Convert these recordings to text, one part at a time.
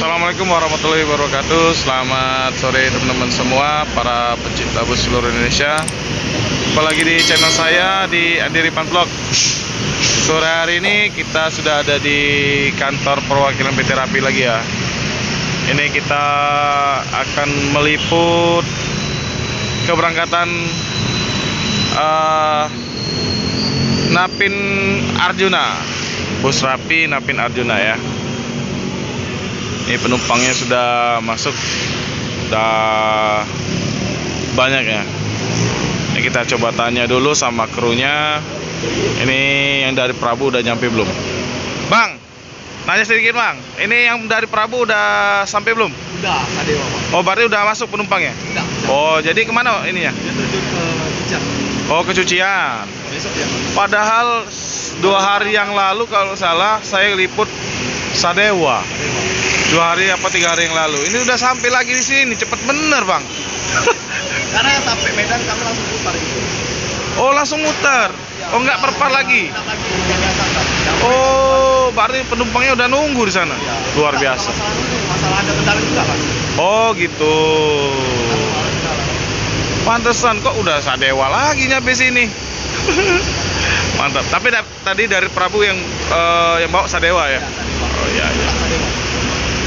Assalamualaikum warahmatullahi wabarakatuh. Selamat sore teman-teman semua, para pecinta bus seluruh Indonesia. Jumpa lagi di channel saya di Andi Ripan Vlog. Sore hari ini kita sudah ada di kantor perwakilan PT Rapi lagi ya. Ini kita akan meliput keberangkatan Napin Arjuna, bus Rapi Napin Arjuna ya. Ini penumpangnya sudah masuk, sudah banyak ya. Ini kita coba tanya dulu sama krunya. Ini yang dari Prabu udah nyampe belum? Bang, nanya sedikit bang. Ini yang dari Prabu udah sampai belum? Udah, ada Bang. Oh, berarti udah masuk penumpangnya? Udah. Oh, jadi kemana ininya? Dia terjun ke Cicat. Oh, ke Cucian. Besok ya. Padahal 2 hari yang lalu kalau salah saya liput Sadewa. 2 hari apa 3 hari yang lalu. Ini udah sampai lagi di sini, cepet bener bang. Karena sampai Medan kami langsung putar gitu. Oh, langsung muter. Oh, nggak perpar lagi. Enak lagi, yang biasa kan. Oh, berarti penumpangnya udah nunggu di sana. Ya. Luar biasa. Masalah ada kendala juga kan. Oh, gitu. Pantesan kok udah Sadewa lagi nyampe sini. Mantap. Tapi tadi dari Prabu yang bawa Sadewa ya. Oh iya iya.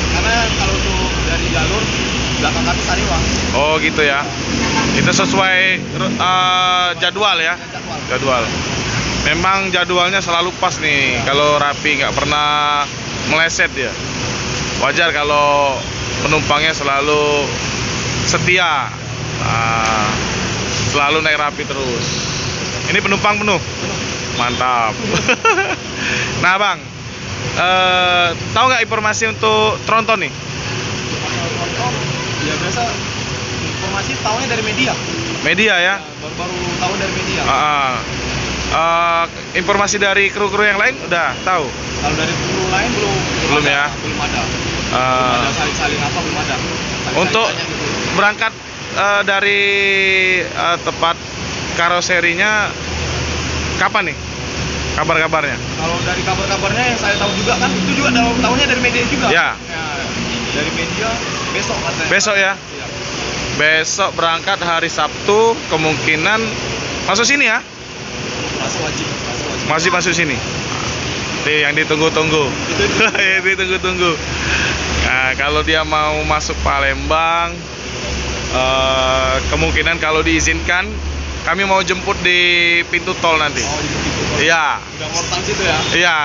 Karena kalau untuk dari jalur belakang kami Sadewa. Oh gitu ya. Itu sesuai jadwal ya. Jadwal. Memang jadwalnya selalu pas nih. Kalau Rapi nggak pernah meleset ya. Wajar kalau penumpangnya selalu setia. Selalu naik Rapi terus. Ini penumpang penuh. Mantap. Nah bang, tahu nggak informasi untuk Tronton nih? Ya biasa informasi tahunya dari media. Media ya? Baru tahu dari media. Informasi dari kru-kru yang lain udah tahu? Kalau dari kru lain belum ya? Belum ada. Belum ada saling apa, belum ada. Untuk berangkat dari tempat karoserinya kapan nih? Kabar-kabarnya? Kalau dari kabar-kabarnya yang saya tahu juga kan, itu juga tahunya dari media juga. Ya. Dari media besok katanya. Besok ya? Iya. Besok berangkat hari Sabtu, kemungkinan masuk sini ya? Masuk wajib. Masih masuk sini. Itu yang ditunggu-tunggu. Yang ditunggu-tunggu. Nah, kalau dia mau masuk Palembang, kemungkinan kalau diizinkan, kami mau jemput di pintu tol nanti. Oh, di pintu tol. Iya. Udah ngortang situ ya? Iya.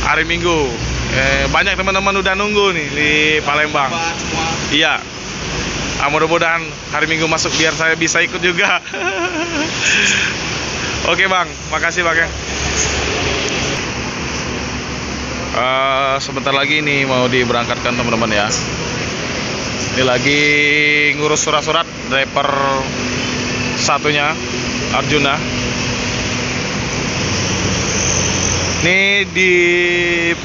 Hari Minggu. Banyak teman-teman udah nunggu nih di Palembang. Semua. Iya. Mudah-mudahan hari Minggu masuk biar saya bisa ikut juga. Oke bang, makasih bang ya. Sebentar lagi nih mau diberangkatkan teman-teman ya. Ini lagi ngurus surat-surat driver satunya Arjuna. Ini di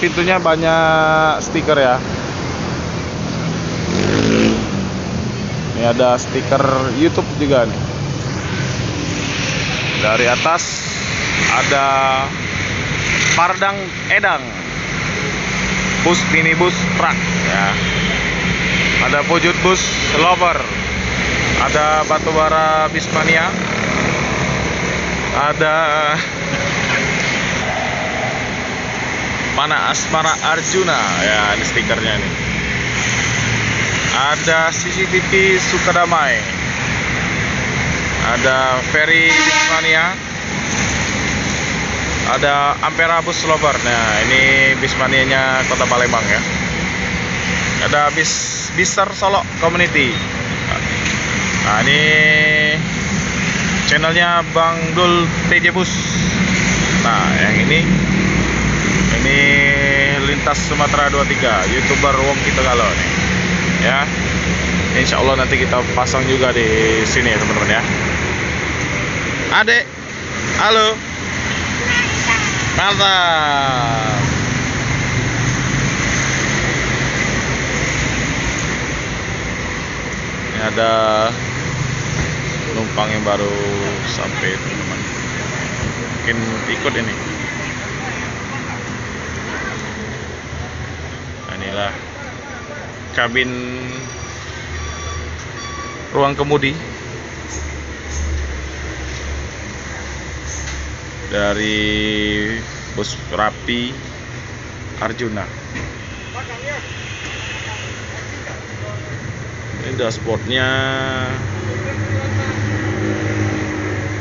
pintunya banyak stiker ya. Ini ada stiker YouTube juga nih. Dari atas ada Pardang Edang, bus minibus truk ya. Ada Pujut bus lover. Ada Batubara Bismania. Ada Pana Asmara Arjuna ya, ini stikernya nih. Ada CCTV Sukadamai. Ada Ferry Bismania. Ada Ampera bus lover. Nah, ini Bismanianya Kota Palembang ya. Ada Bister Solo Community. Nah, ini channelnya Bang Dul TJ Bus. Nah, yang ini Lintas Sumatera 23, YouTuber Wong Kitogalo nih. Ya. Insya Allah nanti kita pasang juga di sini ya teman-teman ya. Adek, halo. Mantap. Ini ada penumpang yang baru sampai teman-teman. Mungkin ikut ini. Nah, inilah kabin ruang kemudi dari bus Rapi Arjuna. Ini dashboardnya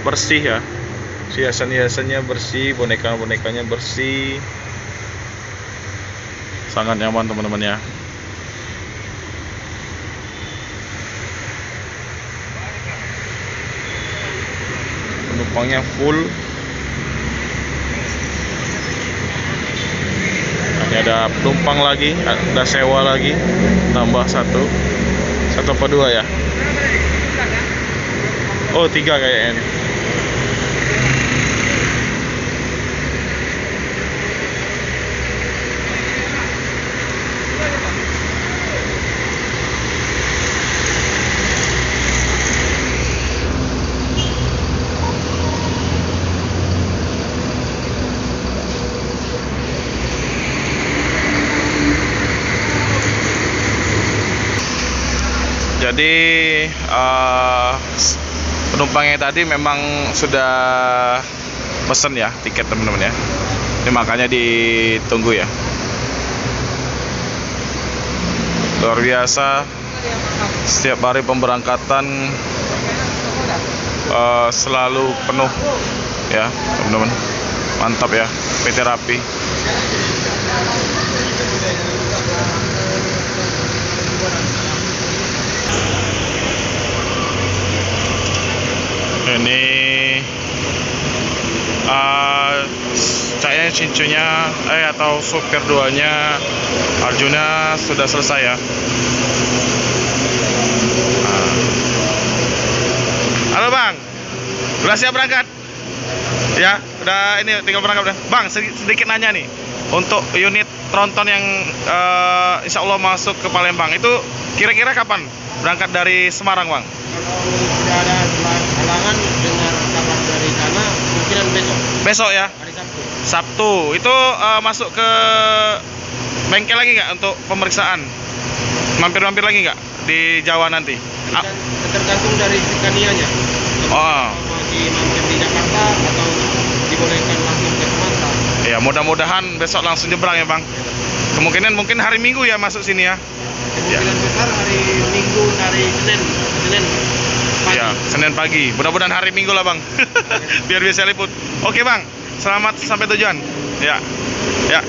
bersih ya, hiasan-hiasannya bersih, boneka-bonekanya bersih, sangat nyaman teman-teman ya. Penumpangnya full. Ini ada penumpang lagi, ada sewa lagi, tambah satu apa dua ya? Oh, 3 kayaknya ini. Jadi penumpangnya tadi memang sudah pesen ya tiket teman-teman ya. Ini makanya ditunggu ya. Luar biasa, setiap hari pemberangkatan selalu penuh ya teman-teman. Mantap ya PT Rapi. Ini kayaknya cincunya atau supir duanya Arjuna sudah selesai ya. Halo Bang, udah siap berangkat? Ya, udah ini tinggal berangkat udah. Bang, sedikit nanya nih, untuk unit tronton yang insya Allah masuk ke Palembang itu kira-kira kapan berangkat dari Semarang, Bang? Kalau tidak ada halangan dengar kabar dari sana, kemungkinan besok. Besok ya? Hari Sabtu. Sabtu. Itu masuk ke bengkel lagi nggak untuk pemeriksaan? Mampir-mampir lagi nggak di Jawa nanti? Dan tergantung dari sekanianya. Oh. Masih mampir di Jakarta atau dibolehkan langsung ke Sumatera. Ya, mudah-mudahan besok langsung nyebrang ya, Bang. Kemungkinan mungkin hari Minggu ya masuk sini ya. Kemungkinan besar hari Minggu, hari Senin pagi. Ya, Senin pagi. Mudah-mudahan hari Minggu lah, Bang. Biar bisa liput. Oke, Bang. Selamat sampai tujuan. Ya. Ya.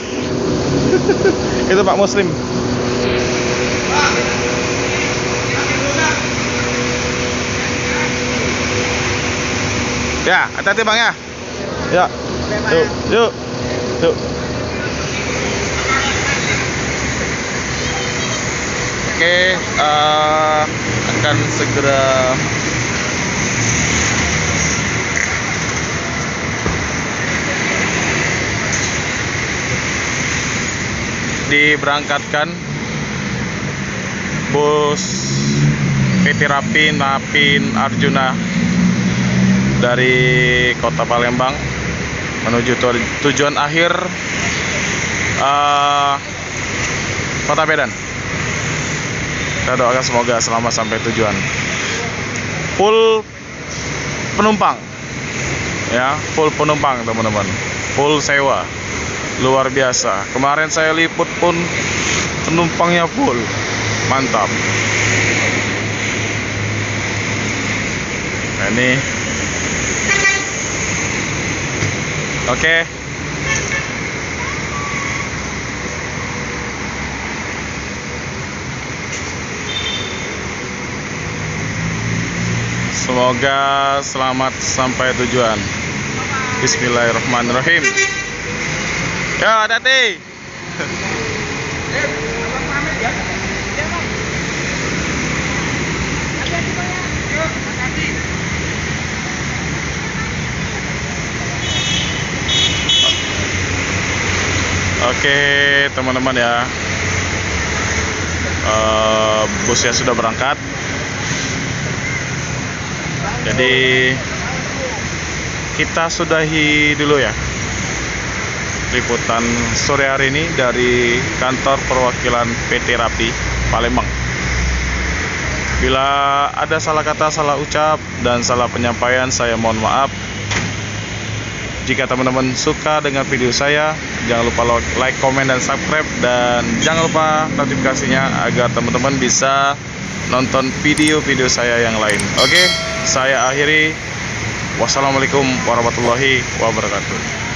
Itu Pak Muslim. Ya, hati-hati Bang ya. Ya. Yuk, yuk. Yuk. Oke, akan segera diberangkatkan bus PT Rapi Napin Arjuna dari kota Palembang menuju tujuan akhir Kota Medan. Kita doakan semoga selamat sampai tujuan. Full penumpang ya, full penumpang teman-teman, full sewa, luar biasa. Kemarin saya liput pun penumpangnya full, mantap. Nah, ini oke. Semoga selamat sampai tujuan. Bismillahirrahmanirrahim. Ya, hati-hati. Oke, teman-teman ya. Busnya sudah berangkat. Jadi kita sudahi dulu ya liputan sore hari ini dari kantor perwakilan PT Rapi. Palembang. Bila ada salah kata, salah ucap, dan salah penyampaian, saya mohon maaf. Jika teman-teman suka dengan video saya, jangan lupa like, komen, dan subscribe. Dan jangan lupa notifikasinya agar teman-teman bisa nonton video-video saya yang lain. Oke, saya akhiri. Wassalamualaikum warahmatullahi wabarakatuh.